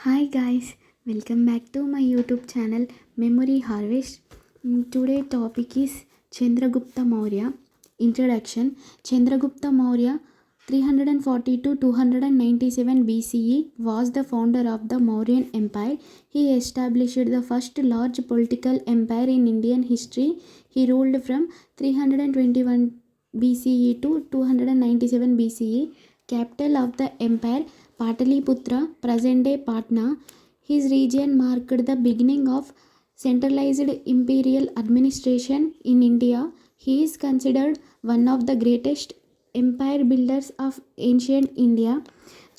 Hi guys, welcome back to my YouTube channel Memory Harvest. Today topic is Chandragupta Maurya. Introduction. Chandragupta Maurya 340 to 297 BCE was the founder of the Mauryan Empire. He established the first large political empire in Indian history. He ruled from 321 BCE to 297 BCE. Capital of the empire Pataliputra, present day Patna. His region marked the beginning of centralized imperial administration in India. He is considered one of the greatest empire builders of ancient India.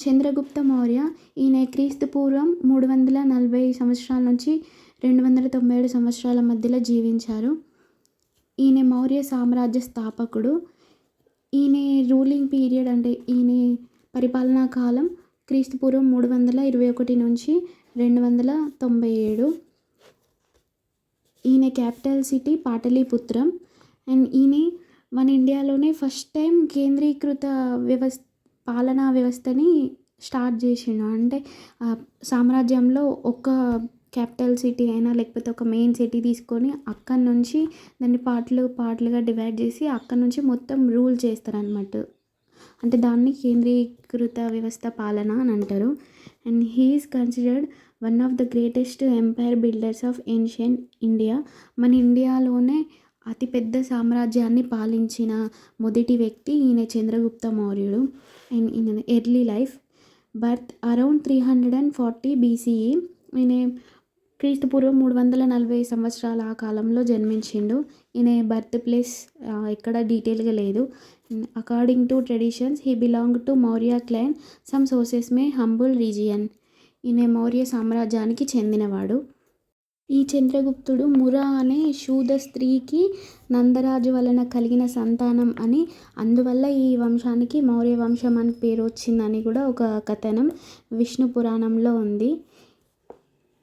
Chandragupta Maurya ఈయన క్రీస్తు పూర్వం 340 సంవత్సరాల నుంచి 297 సంవత్సరాల మధ్యలో జీవించారు. ఈయన మౌర్య సామ్రాజ్య స్థాపకుడు. ఈయన రూలింగ్ పీరియడ్ అంటే ఈయన పరిపాలనా కాలం క్రీస్తు పూర్వం 321 నుంచి 297. ఈయన క్యాపిటల్ సిటీ పాటలీపుత్రం. అండ్ ఈయన మన ఇండియాలోనే ఫస్ట్ టైం కేంద్రీకృత పాలనా వ్యవస్థని స్టార్ట్ చేసిండు. అంటే సామ్రాజ్యంలో ఒక క్యాపిటల్ సిటీ అయినా లేకపోతే ఒక మెయిన్ సిటీ తీసుకొని అక్కడి నుంచి దాన్ని పార్ట్లుగా డివైడ్ చేసి అక్కడి నుంచి మొత్తం రూల్ చేస్తారనమాట. అంటే దాన్ని కేంద్రీకృత వ్యవస్థ పాలన అని అంటారు. And he is considered one of the greatest empire builders of ancient India. మన ఇండియాలోనే అతిపెద్ద సామ్రాజ్యాన్ని పాలించిన మొదటి వ్యక్తి ఈయన చంద్రగుప్త మౌర్యుడు. అండ్ ఈయన early life birth around 340 BCE. ఈయన క్రీస్తు పూర్వం 340 సంవత్సరాల ఆ కాలంలో జన్మించిండు. ఈయన బర్త్ ప్లేస్ ఎక్కడ డీటెయిల్గా లేదు. According to traditions he belong to Maurya Klein, some sources May humble region. ఈయన మౌర్య సామ్రాజ్యానికి చెందినవాడు. ఈ చంద్రగుప్తుడు మురా అనే శూద స్త్రీకి నందరాజు వలన కలిగిన సంతానం అని, అందువల్ల ఈ వంశానికి మౌర్య వంశం అని పేరు వచ్చిందని కూడా ఒక కథనం విష్ణు పురాణంలో ఉంది.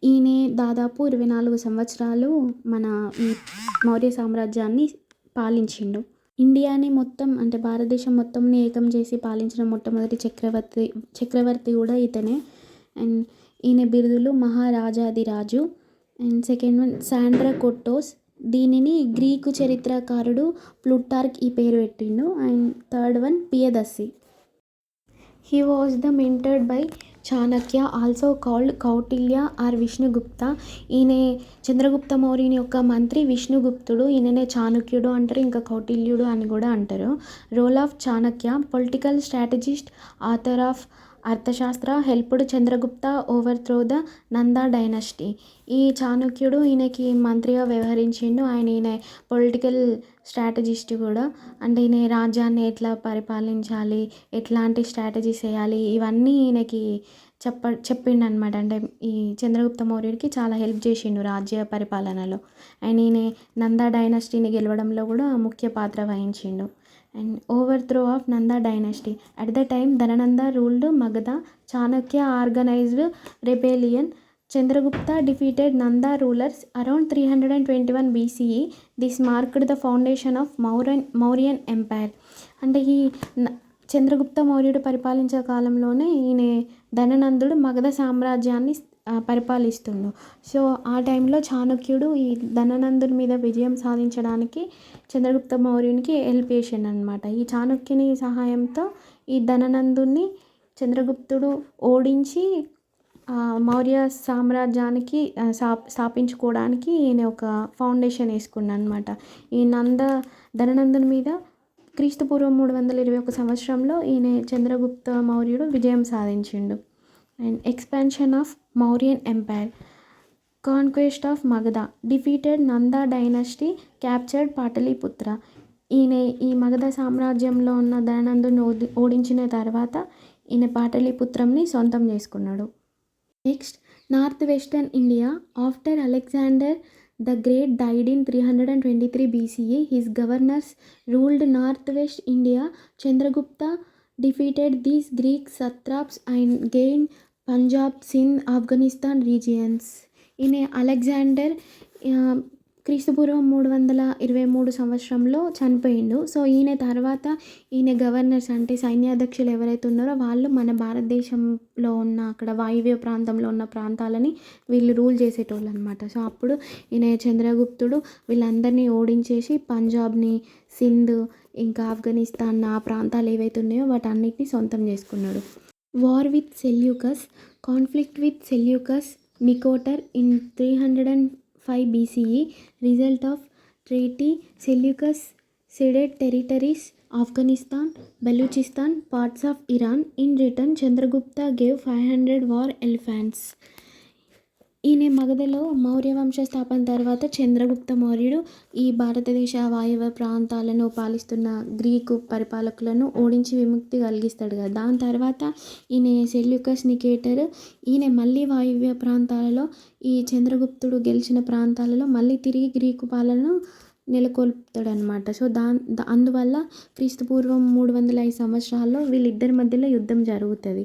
ఈయన దాదాపు 24 సంవత్సరాలు మన ఈ మౌర్య సామ్రాజ్యాన్ని పాలించిండు. ఇండియాని మొత్తం అంటే భారతదేశం మొత్తంని ఏకం చేసి పాలించిన మొట్టమొదటి చక్రవర్తి కూడా ఇతనే. అండ్ ఈయన బిరుదులు మహారాజాదిరాజు. And second one Sandrokottos. దీనిని గ్రీకు చరిత్రకారుడు ప్లూటార్క్ ఈ పేరు పెట్టిండు. And third one Piyadassi. He was the mentored by Chanakya, also called Kautilya or Vishnugupta. ఈయన చంద్రగుప్త మౌర్యుని యొక్క మంత్రి విష్ణుగుప్తుడు. ఈయననే చాణక్యుడు అంటారు, ఇంకా కౌటిల్యుడు అని కూడా అంటారు. Role of Chanakya, political strategist, author of Arthashastra, helped Chandragupta overthrow the Nanda dynasty. ఈ చాణక్యుడు ఈయనకి మంత్రిగా వ్యవహరించిండు. ఈయన పొలిటికల్ స్ట్రాటజిస్ట్ కూడా. అంటే ఈయన రాజ్యాన్ని ఎట్లా పరిపాలించాలి, ఎట్లాంటి స్ట్రాటజీస్ వేయాలి, ఇవన్నీ ఈయనకి చెప్పిండు అనమాట. అంటే ఈ చంద్రగుప్త మౌర్యుడికి చాలా హెల్ప్ చేసిండు రాజ్య పరిపాలనలో. అండ్ ఈయన నందా డైనస్టీని గెలవడంలో కూడా ముఖ్య పాత్ర వహించిండు. And overthrow of Nanda dynasty. At the time Dhanananda ruled Magadha. Chanakya organised rebellion. Chandragupta defeated Nanda rulers around 321 BCE. This marked the foundation of Mauryan Empire. అంటే ఈ చంద్రగుప్త మౌర్యుడు పరిపాలించే కాలంలోనే ఈయన ధననందుడు మగధ సామ్రాజ్యాన్ని పరిపాలిస్తుండు. సో ఆ టైంలో చాణక్యుడు ఈ ధననందుని మీద విజయం సాధించడానికి చంద్రగుప్త మౌర్యునికి హెల్ప్ చేసిండు అనమాట. ఈ చాణక్యుని సహాయంతో ఈ ధననందుని చంద్రగుప్తుడు ఓడించి మౌర్య సామ్రాజ్యానికి స్థాపించుకోవడానికి ఈయన ఒక ఫౌండేషన్ వేసుకున్నాడు అనమాట. ఈ ధననందుని మీద క్రీస్తు పూర్వం 321 సంవత్సరంలో ఈయన చంద్రగుప్త మౌర్యుడు విజయం సాధించిండు. And expansion of Mauryan empire, conquest of Magadha, defeated Nanda dynasty, captured Pataliputra. ఈయన ఈ మగధ సామ్రాజ్యంలో ఉన్న ధననందుని ఓడించిన తర్వాత ఈయన పాటలీపుత్రంని సొంతం చేసుకున్నాడు. Next north western India. After Alexander the great died in 323 BCE, his governors ruled north west India. Chandragupta defeated these Greek satraps and gained Punjab, Sindh, Afghanistan regions. ఈయన అలెగ్జాండర్ క్రీస్తుపూర్వం 323 సంవత్సరంలో చనిపోయిండు. సో, ఈయన తర్వాత ఈయన గవర్నర్స్ అంటే సైన్యాధ్యక్షులు ఎవరైతే ఉన్నారో వాళ్ళు మన భారతదేశంలో ఉన్న అక్కడ వాయువ్య ప్రాంతంలో ఉన్న ప్రాంతాలని వీళ్ళు రూల్ చేసేటోళ్ళనమాట. సో, అప్పుడు ఈయన చంద్రగుప్తుడు వీళ్ళందరినీ ఓడించేసి పంజాబ్‌ని, సింధ్ ఇంకా ఆఫ్ఘనిస్తాన్ ఆ ప్రాంతాలు ఏవైతే ఉన్నాయో వాటన్నిటిని సొంతం చేసుకున్నాడు. War with Seleucus conflict with Seleucus Nicator in 305 BCE result of treaty Seleucus ceded territories Afghanistan, Baluchistan, parts of Iran. In return, Chandragupta gave 500 war elephants. ఈయన మగధలో మౌర్య వంశ స్థాపన తర్వాత చంద్రగుప్త మౌర్యుడు ఈ భారతదేశ వాయువ్య ప్రాంతాలను పాలిస్తున్న గ్రీకు పరిపాలకులను ఓడించి విముక్తి కలిగిస్తాడు కదా. దాని తర్వాత ఈయన సెల్యూకస్ నికేటర్ ఈయన మళ్ళీ వాయువ్య ప్రాంతాలలో ఈ చంద్రగుప్తుడు గెలిచిన ప్రాంతాలలో మళ్ళీ తిరిగి గ్రీకు పాలనను నెలకొల్పుతాడనమాట. సో, అందువల్ల క్రీస్తుపూర్వం 305 సంవత్సరాల్లో వీళ్ళిద్దరి మధ్యలో యుద్ధం జరుగుతుంది.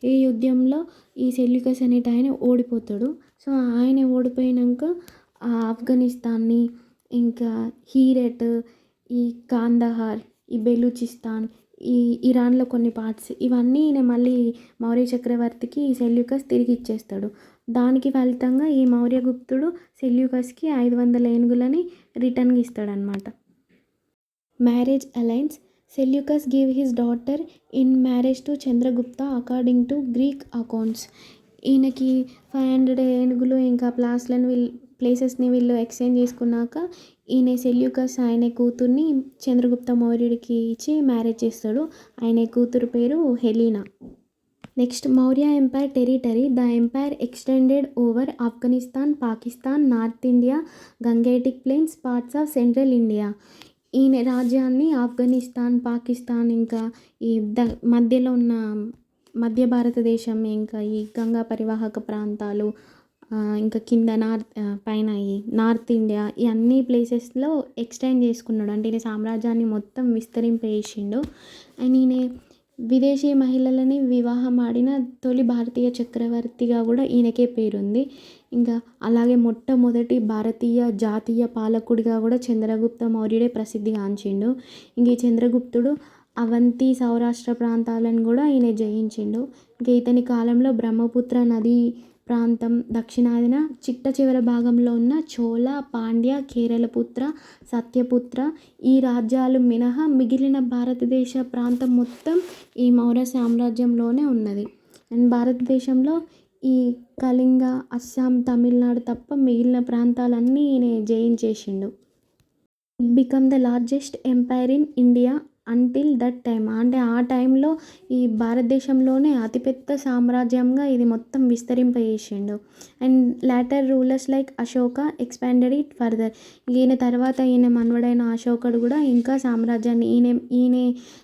ఈ యుద్ధంలో ఈ సెల్యూకస్ అనేటి ఆయన ఓడిపోతాడు. సో, ఆయన ఓడిపోయాక ఆఫ్ఘనిస్తాన్ని ఇంకా హీరట్, ఈ కాందహార్, ఈ బెలూచిస్తాన్, ఈ ఇరాన్లో కొన్ని పార్ట్స్ ఇవన్నీ ఈయన మళ్ళీ మౌర్య చక్రవర్తికి ఈ సెల్యూకస్ తిరిగి ఇచ్చేస్తాడు. దానికి ఫలితంగా ఈ మౌర్యగుప్తుడు సెల్యూకస్కి 500 ఏనుగులని రిటర్న్గా ఇస్తాడనమాట. Marriage alliance Seleucus give his daughter in marriage to Chandragupta according to Greek accounts. ఈయనకి 500 ఏనుగులు ఇంకా ప్లేసెస్ని వీళ్ళు ఎక్స్చేంజ్ చేసుకున్నాక ఈయన సెల్యూకస్ ఆయన కూతుర్ని చంద్రగుప్త మౌర్యుడికి ఇచ్చి మ్యారేజ్ చేస్తాడు. ఆయన కూతురు పేరు Helena. Next Maurya empire territory. The empire extended over Afghanistan, Pakistan, north India, Gangetic plains, parts of central India. ఈయన రాజ్యాన్ని ఆఫ్ఘనిస్తాన్, పాకిస్తాన్ ఇంకా ఈ మధ్యలో ఉన్న మధ్య భారతదేశం ఇంకా ఈ గంగా పరివాహక ప్రాంతాలు ఇంకా కింద పైన ఈ నార్త్ ఇండియా ఈ అన్ని ప్లేసెస్లో ఎక్స్టెండ్ చేసుకున్నాడు. అంటే ఈయన సామ్రాజ్యాన్ని మొత్తం విస్తరింపజేసిండు. అండ్ ఈయన విదేశీ మహిళలని వివాహం ఆడిన తొలి భారతీయ చక్రవర్తిగా కూడా ఈయనకే పేరుంది. ఇంకా అలాగే మొట్టమొదటి భారతీయ జాతీయ పాలకుడిగా కూడా చంద్రగుప్త మౌర్యుడే ప్రసిద్ధిగాంచిండు. ఇంక ఈ చంద్రగుప్తుడు అవంతి, సౌరాష్ట్ర ప్రాంతాలను కూడా ఈయన జయించిండు. ఇంకా ఇతని కాలంలో బ్రహ్మపుత్ర నది ప్రాంతం దక్షిణాదిన చిట్ట చివరి భాగంలో ఉన్న చోళ, పాండ్య, కేరళపుత్ర, సత్యపుత్ర ఈ రాజ్యాలు మినహా మిగిలిన భారతదేశ ప్రాంతం మొత్తం ఈ మౌర్య సామ్రాజ్యంలోనే ఉన్నది. అండ్ భారతదేశంలో ఈ కళింగ, అస్సాం, తమిళనాడు తప్ప మిగిలిన ప్రాంతాలన్నీ ఈయన జయించేసిండు. Become the largest empire in India until that time. అంటే ఆ టైంలో ఈ భారతదేశంలోనే అతిపెద్ద సామ్రాజ్యంగా ఇది మొత్తం విస్తరింపజేసిండు. And later rulers like Ashoka expanded it further. ఈయన తర్వాత ఈయన మనవడైన అశోకుడు కూడా ఇంకా సామ్రాజ్యాన్ని ఈయన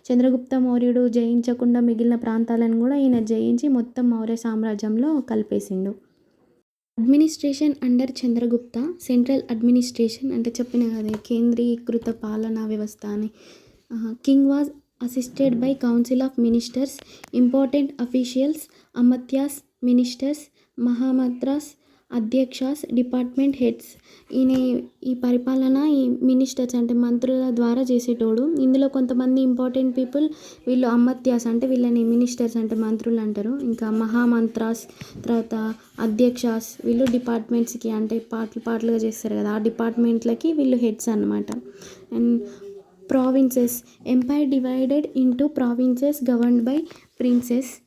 చంద్రగుప్త మౌర్యుడు జయించకుండా మిగిలిన ప్రాంతాలను కూడా ఈయన జయించి మొత్తం మౌర్య సామ్రాజ్యంలో కలిపేసిండు. Administration under Chandragupta. Central administration అంటే చెప్పిన కదా కేంద్రీకృత పాలనా వ్యవస్థ అని. King was assisted by council of ministers, important officials, amatyas, ministers, mahamantras, adhyakshas, department heads. ఈయన ఈ పరిపాలన ఈ మినిస్టర్స్ అంటే మంత్రుల ద్వారా చేసేటోడు. ఇందులో కొంతమంది ఇంపార్టెంట్ పీపుల్ వీళ్ళు అమత్యాస్ అంటే వీళ్ళని మినిస్టర్స్ అంటే మంత్రులు అంటారు. ఇంకా మహామంత్రాస్ తర్వాత అధ్యక్షాస్ వీళ్ళు డిపార్ట్మెంట్స్కి అంటే పార్ట్లుగా చేస్తారు కదా ఆ డిపార్ట్మెంట్లకి వీళ్ళు హెడ్స్ అన్నమాట. And provinces. Empire divided into provinces governed by princes.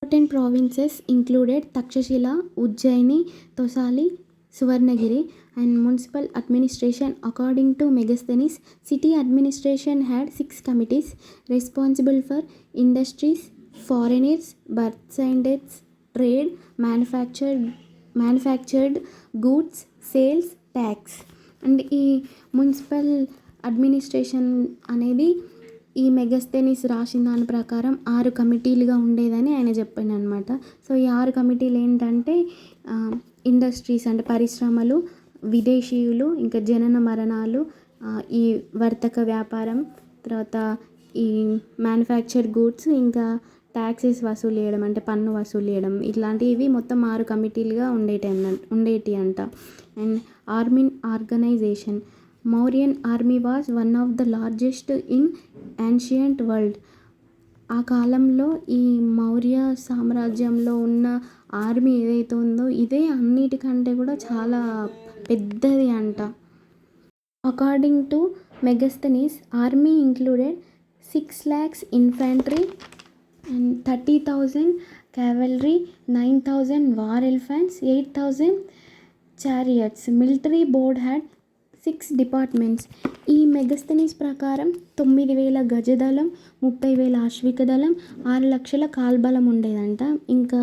Important provinces included Takshashila, Ujjaini, Tosali, Suvarnagiri. And municipal administration according to Megasthenes. City administration had 6 committees responsible for industries, foreigners, births and deaths, trade, manufactured goods, sales, tax. And ఈ municipal administration అనేది ఈ మెగస్థెనిస్ రాసిన దాని ప్రకారం 6 కమిటీలుగా ఉండేదని ఆయన చెప్పిండు అనమాట. సో ఈ 6 కమిటీలు ఏంటంటే ఇండస్ట్రీస్ అంటే పరిశ్రమలు, విదేశీయులు, ఇంకా జనన మరణాలు, ఈ వర్తక వ్యాపారం, తర్వాత ఈ మ్యానుఫ్యాక్చర్ గూడ్స్, ఇంకా ట్యాక్సెస్ వసూలు చేయడం అంటే పన్ను వసూలు చేయడం ఇట్లాంటివి మొత్తం 6 కమిటీలుగా ఉండేటి అంట. And army organisation. Mauryan army was one of the largest in ancient world. ఆ కాలంలో ఈ మౌర్య సామ్రాజ్యంలో ఉన్న ఆర్మీ ఏదైతే ఉందో ఇదే అన్నిటికంటే కూడా చాలా పెద్దది అంట. According to Megasthenes, army included 6 lakhs infantry and 30,000 cavalry, 9,000 war elephants, 8,000 chariots. Military board had 6 departments. ఈ మెగస్తనీస్ ప్రకారం 9,000 గజదళం, 30,000 అశ్విక దళం, 6 లక్షల కాల్బలం ఉండేదంట. ఇంకా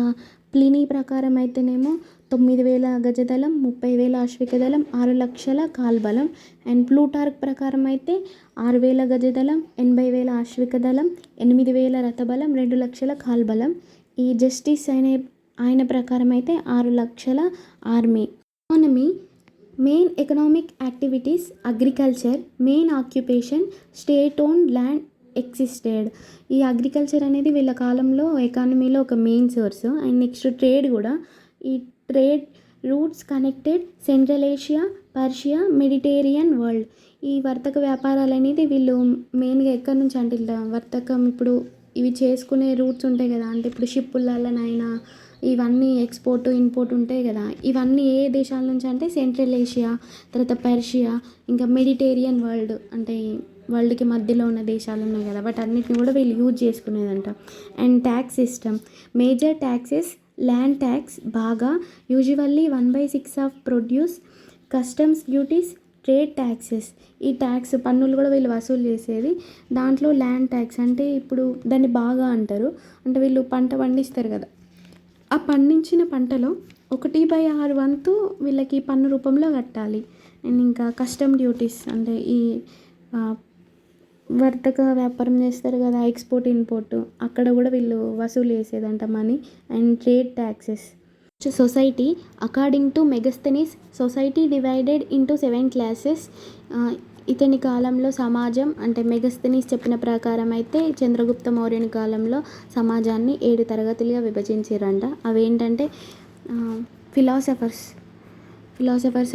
ప్లినీ ప్రకారం అయితేనేమో 9,000 గజదళం, 30,000 అశ్విక దళం, 6 లక్షల కాల్బలం. అండ్ ప్లూటార్క్ ప్రకారం అయితే 6,000 గజదళం, 80,000 అశ్విక దళం, 8,000 రథబలం, 2 లక్షల కాల్బలం. ఈ జస్టిస్ ఆయన ప్రకారం అయితే 6 లక్షల army. Economy. Main economic activities agriculture. Main occupation state owned land existed. ఈ అగ్రికల్చర్ అనేది వీళ్ళ కాలంలో ఎకానమీలో ఒక main source. And next trade కూడా. ఈ trade routes connected central Asia, Persia, Mediterranean world. ఈ వర్తక వ్యాపారాలు అనేది వీళ్ళు మెయిన్గా ఎక్కడి నుంచి అంటే ఇలా వర్తకం ఇప్పుడు ఇవి చేసుకునే రూట్స్ ఉంటాయి కదా, అంటే ఇప్పుడు షిప్పులలోనైనా ఇవన్నీ ఎక్స్పోర్ట్ ఇంపోర్ట్ ఉంటాయి కదా, ఇవన్నీ ఏ దేశాల నుంచి అంటే సెంట్రల్ ఏషియా, తర్వాత పర్షియా, ఇంకా మెడిటేరియన్ వరల్డ్ అంటే వరల్డ్కి మధ్యలో ఉన్న దేశాలు ఉన్నాయి కదా, వాటన్నిటిని కూడా వీళ్ళు యూజ్ చేసుకునేదంట. And tax system. Major taxes land tax బాగా, usually 1/6 of produce, customs duties, trade taxes. ఈ ట్యాక్స్ పన్నులు కూడా వీళ్ళు వసూలు చేసేది. దాంట్లో ల్యాండ్ ట్యాక్స్ అంటే ఇప్పుడు దాన్ని బాగా అంటారు, అంటే వీళ్ళు పంట పండిస్తారు కదా, ఆ పండించిన పంటలో 1/6 వంతు వీళ్ళకి పన్ను రూపంలో కట్టాలి. అండ్ ఇంకా కస్టమ్ డ్యూటీస్ అంటే ఈ వర్తక వ్యాపారం చేస్తారు కదా, ఎక్స్పోర్ట్ ఇంపోర్ట్, అక్కడ కూడా వీళ్ళు వసూలు చేసేదంట money. And trade taxes. Society. According to Megasthenes, society divided into 7 classes. ఇతని కాలంలో సమాజం అంటే మెగస్తనీస్ చెప్పిన ప్రకారం అయితే చంద్రగుప్త మౌర్యుని కాలంలో సమాజాన్ని 7 తరగతులుగా విభజించారంట. అవేంటంటే ఫిలాసఫర్స్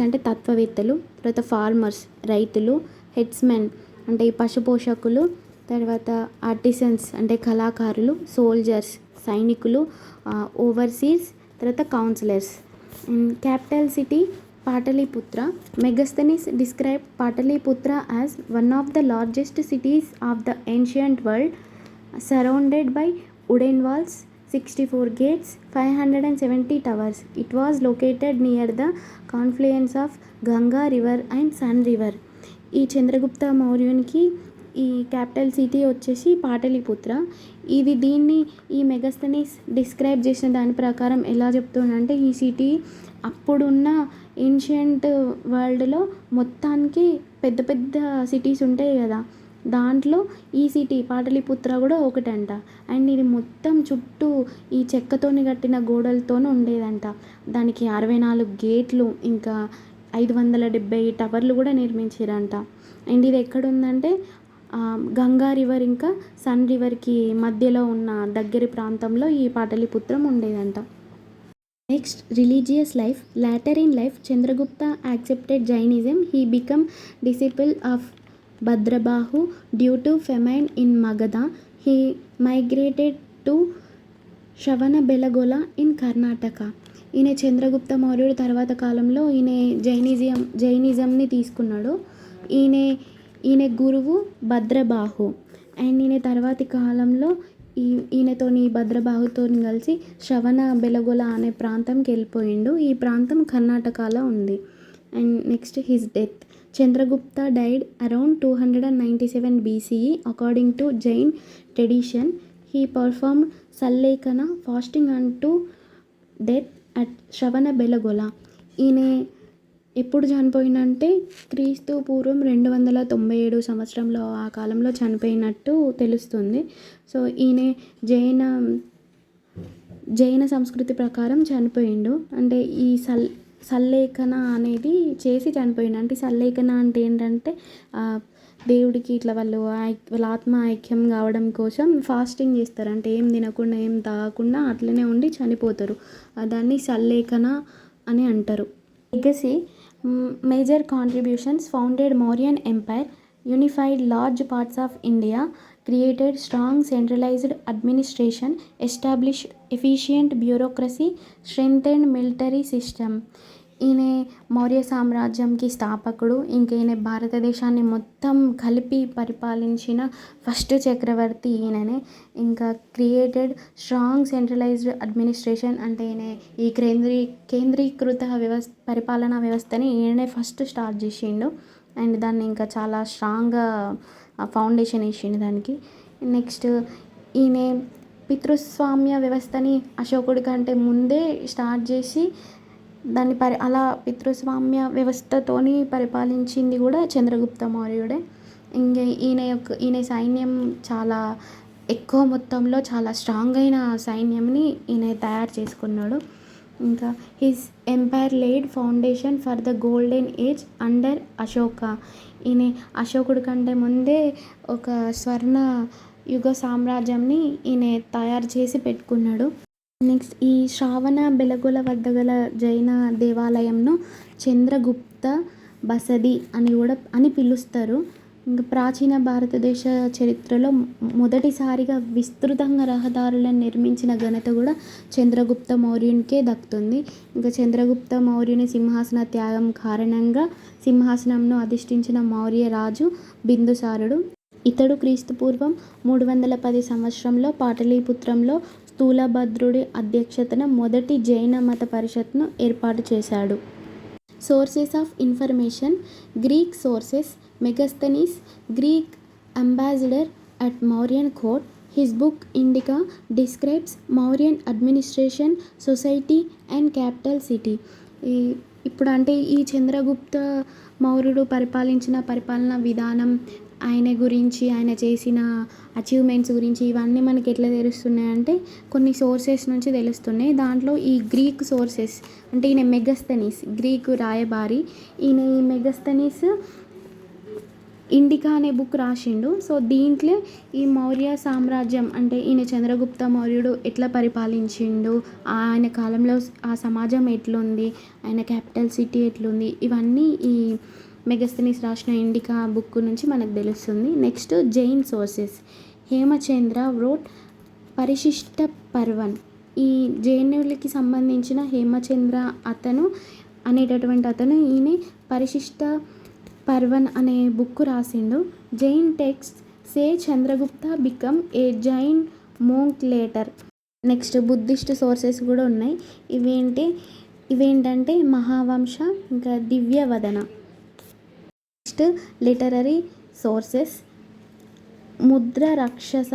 అంటే తత్వవేత్తలు, తర్వాత ఫార్మర్స్ రైతులు, హెడ్స్మెన్ అంటే ఈ పశుపోషకులు, తర్వాత ఆర్టిసన్స్ అంటే కళాకారులు, సోల్జర్స్ సైనికులు, ఓవర్సీర్స్, తర్వాత councillors. Capital city Pataliputra. Megasthenes described Pataliputra as one of the largest cities of the ancient world, surrounded by wooden walls, 64 gates, 570 towers. It was located near the confluence of Ganga river and Sun river. ఈ చంద్రగుప్త మౌర్యునికి ఈ capital city వచ్చేసి పాటలీపుత్ర. దీన్ని ఈ Megasthenes describe చేసిన దాని ప్రకారం ఎలా చెప్తుందంటే, ఈ సిటీ అప్పుడున్న ఏన్షియంట్ వరల్డ్లో మొత్తానికి పెద్ద పెద్ద సిటీస్ ఉంటాయి కదా, దాంట్లో ఈ సిటీ పాటలీపుత్ర కూడా ఒకటంట. అండ్ ఇది మొత్తం చుట్టూ ఈ చెక్కతోని కట్టిన గోడలతోనే ఉండేదంట. దానికి 64 గేట్లు, ఇంకా 570 టవర్లు కూడా నిర్మించారంట. అండ్ ఇది ఎక్కడుందంటే గంగా రివర్ ఇంకా సన్ రివర్కి మధ్యలో ఉన్న దగ్గరి ప్రాంతంలో ఈ పాటలీపుత్రం ఉండేదంట. Next religious life. Later in life Chandragupta accepted Jainism. He become disciple of Bhadrabahu due to famine in Magadha. He migrated to Shravanabelagola in Karnataka. ఈయన చంద్రగుప్త మౌర్యుడు తర్వాత కాలంలో ఈయన జైనిజంని తీసుకున్నాడు. ఈయన గురువు భద్రబాహు. అండ్ ఈయన తర్వాతి కాలంలో ఈయనతోని భద్రబాహుతోని కలిసి శ్రవణ బెలగొల అనే ప్రాంతంకి వెళ్ళిపోయిండు. ఈ ప్రాంతం కర్ణాటకలో ఉంది. And next his death. Chandragupta died around 297 BCE according to Jain tradition. He perform sallekhana fasting an to death at శ్రవణ బెలగొల. ఈయన ఎప్పుడు చనిపోయినంటే క్రీస్తు పూర్వం 297 సంవత్సరంలో ఆ కాలంలో చనిపోయినట్టు తెలుస్తుంది. సో ఈయన జైన సంస్కృతి ప్రకారం చనిపోయిండు. అంటే ఈ సల్లేఖన అనేది చేసి చనిపోయిండు. అంటే సల్లేఖన అంటే ఏంటంటే దేవుడికి ఇట్లా వాళ్ళ ఆత్మ ఐక్యం కావడం కోసం ఫాస్టింగ్ చేస్తారు. అంటే ఏం తినకుండా ఏం తాగకుండా అట్లనే ఉండి చనిపోతారు. దాన్ని సల్లేఖన అని అంటారు. Legacy major contributions founded Mauryan empire, unified large parts of India, created strong centralized administration, established efficient bureaucracy, strengthened military system. ఈయన మౌర్య సామ్రాజ్యంకి స్థాపకుడు. ఇంక ఈయన భారతదేశాన్ని మొత్తం కలిపి పరిపాలించిన ఫస్ట్ చక్రవర్తి ఈయననే. ఇంకా క్రియేటెడ్ స్ట్రాంగ్ సెంట్రలైజ్డ్ అడ్మినిస్ట్రేషన్, అంటే ఈయన ఈ కేంద్రీకృత పరిపాలనా వ్యవస్థని ఈయనే ఫస్ట్ స్టార్ట్ చేసిండు. అండ్ దాన్ని ఇంకా చాలా స్ట్రాంగ్గా ఫౌండేషన్ వేసిండు దానికి. నెక్స్ట్ ఈయన పితృస్వామ్య వ్యవస్థని అశోకుడి కంటే ముందే స్టార్ట్ చేసి దాన్ని అలా పితృస్వామ్య వ్యవస్థతోని పరిపాలించింది కూడా చంద్రగుప్త మౌర్యుడే. ఇంకా ఈయన సైన్యం చాలా ఎక్కువ మొత్తంలో చాలా స్ట్రాంగ్ అయిన సైన్యంని ఈయన తయారు చేసుకున్నాడు. ఇంకా his empire laid foundation for the golden age under Ashoka. ఈయన అశోకుడి కంటే ముందే ఒక స్వర్ణ యుగ సామ్రాజ్యంని ఈయన తయారు చేసి పెట్టుకున్నాడు. నెక్స్ట్ ఈ శ్రావణ బెలగొల వద్ద గల జైన దేవాలయంను చంద్రగుప్త బసది అని పిలుస్తారు. ఇంకా ప్రాచీన భారతదేశ చరిత్రలో మొదటిసారిగా విస్తృతంగా రహదారులను నిర్మించిన ఘనత కూడా చంద్రగుప్త మౌర్యునికే దక్కుతుంది. ఇంకా చంద్రగుప్త మౌర్యుని సింహాసన త్యాగం కారణంగా సింహాసనంను అధిష్ఠించిన మౌర్య రాజు బిందుసారుడు. ఇతడు క్రీస్తుపూర్వం 310 సంవత్సరంలో పాటలీపుత్రంలో స్థూలభద్రుడి అధ్యక్షతన మొదటి జైన మత పరిషత్ను ఏర్పాటు చేశాడు. Sources of information. Greek sources. Megasthenes, Greek ambassador at Mauryan court. His book Indica describes Mauryan administration, society and capital city. ఇప్పుడు అంటే ఈ చంద్రగుప్త మౌర్యుడు పరిపాలించిన పరిపాలనా విధానం, ఆయన గురించి, ఆయన చేసిన అచీవ్మెంట్స్ గురించి ఇవన్నీ మనకి ఎట్లా తెలుస్తున్నాయంటే కొన్ని సోర్సెస్ నుంచి తెలుస్తున్నాయి. దాంట్లో ఈ గ్రీక్ సోర్సెస్ అంటే ఈయన మెగస్తనీస్ గ్రీకు రాయబారి. ఈయన ఈ మెగస్తనీస్ ఇండికా అనే బుక్ రాసిండు. సో దీంట్లో ఈ మౌర్య సామ్రాజ్యం అంటే ఈయన చంద్రగుప్త మౌర్యుడు ఎట్లా పరిపాలించిండు, ఆయన కాలంలో ఆ సమాజం ఎట్లుంది, ఆయన క్యాపిటల్ సిటీ ఎట్లుంది, ఇవన్నీ ఈ మెగస్తనీస్ రాసిన ఇండికా బుక్ నుంచి మనకు తెలుస్తుంది. Next Jain sources. Hemachandra wrote Parishishta Parvan. ఈ జైనులకి సంబంధించిన హేమచంద్ర అనేటటువంటి అతను ఈయన పరిశిష్ట పర్వన్ అనే బుక్ రాసిండు. Jain text say Chandragupta become a Jain monk later. Next Buddhist sources కూడా ఉన్నాయి. ఇవేంటంటే మహావంశ, ఇంకా దివ్యవదన. Next literary sources. Mudra Rakshasa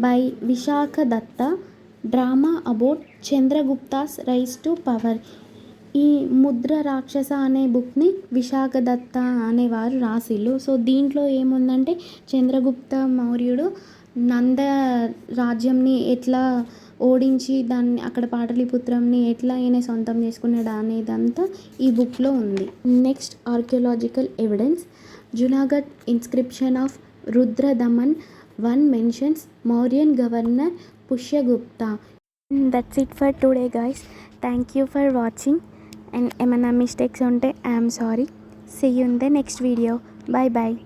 by Vishakha Datta, drama about Chandragupta's rise to power. ఈ ముద్ర రాక్షస అనే బుక్ని విశాఖ దత్త అనేవారు రాసిళ్ళు. సో దీంట్లో ఏముందంటే చంద్రగుప్త మౌర్యుడు నంద రాజ్యంని ఎట్లా ఓడించి దాన్ని అక్కడ పాటలీపుత్రంని ఎట్లా ఈయన సొంతం చేసుకున్నాడు అనేదంతా ఈ బుక్లో ఉంది. Next archaeological evidence. Junagadh inscription of Rudradaman 1 mentions Mauryan governor Pushyagupta. That's it for today guys. Thank you for watching. And ఏమైనా మిస్టేక్స్ ఉంటే I'm sorry. See you in the next video. Bye bye.